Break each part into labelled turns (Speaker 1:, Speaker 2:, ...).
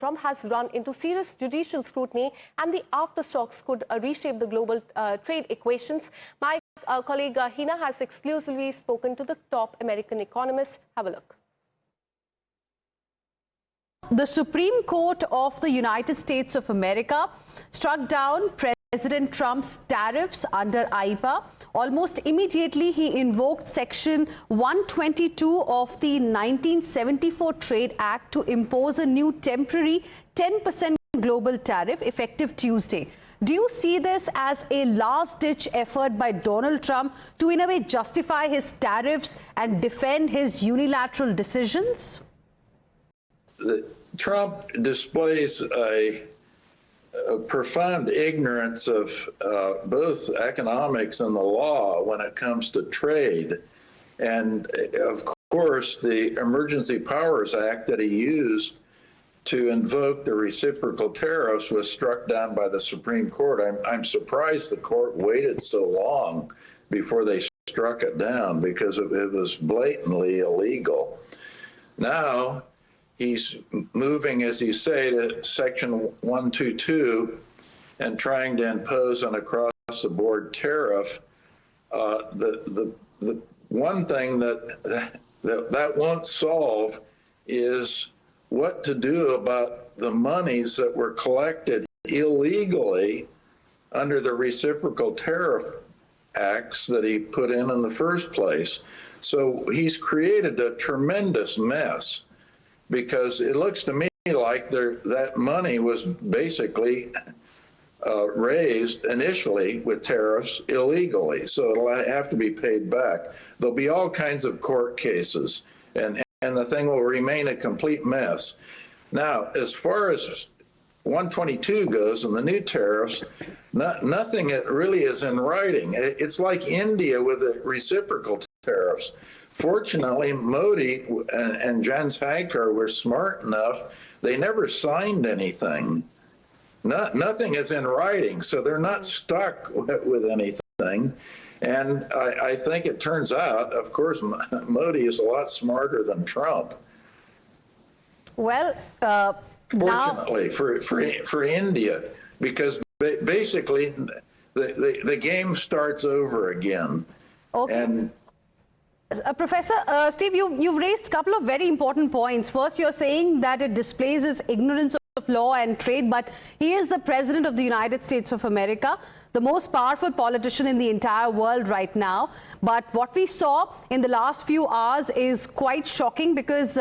Speaker 1: Trump has run into serious judicial scrutiny, and the aftershocks could reshape the global trade equations. My colleague Hina has exclusively spoken to the top American economists. Have a look.
Speaker 2: The Supreme Court of the United States of America struck down President Trump's tariffs under IPA. Almost immediately, he invoked Section 122 of the 1974 Trade Act to impose a new temporary 10% global tariff effective Tuesday. Do you see this as a last-ditch effort by Donald Trump to, in a way, justify his tariffs and defend his unilateral decisions?
Speaker 3: Trump displays a profound ignorance of both economics and the law when it comes to trade. And of course, the Emergency Powers Act that he used to invoke the reciprocal tariffs was struck down by the Supreme Court. I'm surprised the court waited so long before they struck it down, because it was blatantly illegal. Now, he's moving, as you say, to Section 122 and trying to impose an across-the-board tariff. The one thing that won't solve is what to do about the monies that were collected illegally under the reciprocal tariff acts that he put in the first place. So he's created a tremendous mess, because it looks to me like that money was basically raised initially with tariffs illegally, so it'll have to be paid back. There'll be all kinds of court cases, and the thing will remain a complete mess. Now, as far as 122 goes and the new tariffs, nothing really is in writing. It's like India with the reciprocal tariffs. Fortunately, Modi and Jens Hanke were smart enough. They never signed anything. Nothing is in writing, so they're not stuck with anything. And I think it turns out, of course, Modi is a lot smarter than Trump.
Speaker 2: Well,
Speaker 3: fortunately for India, because basically the game starts over again.
Speaker 2: Okay.
Speaker 3: And
Speaker 2: Professor Steve, you've raised a couple of very important points. First, you're saying that it displays his ignorance of law and trade, but he is the President of the United States of America, the most powerful politician in the entire world right now. But what we saw in the last few hours is quite shocking, because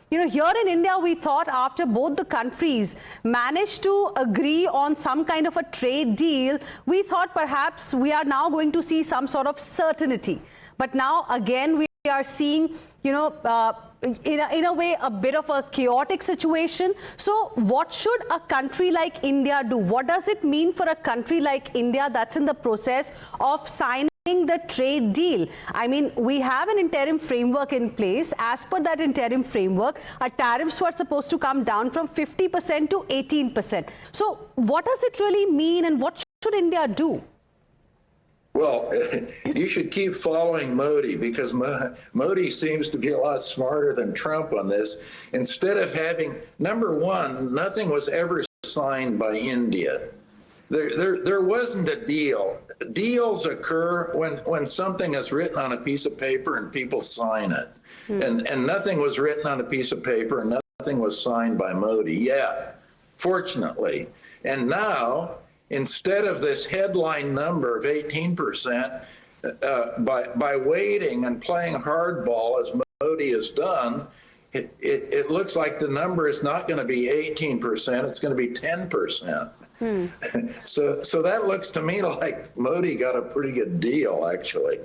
Speaker 2: here in India, we thought after both the countries managed to agree on some kind of a trade deal, we thought perhaps we are now going to see some sort of certainty. But now again, we are seeing, in a way, a bit of a chaotic situation. So what should a country like India do? What does it mean for a country like India that's in the process of signing the trade deal? I mean, we have an interim framework in place. As per that interim framework, our tariffs were supposed to come down from 50% to 18%. So what does it really mean, and what should India do?
Speaker 3: Well, you should keep following Modi, because Modi seems to be a lot smarter than Trump on this. Instead of having, number one, nothing was ever signed by India. There wasn't a deal. Deals occur when something is written on a piece of paper and people sign it. And nothing was written on a piece of paper and nothing was signed by Modi yet, fortunately. And now, instead of this headline number of 18%, by waiting and playing hardball, as Modi has done, it looks like the number is not going to be 18%, it's going to be 10%. So that looks to me like Modi got a pretty good deal, actually.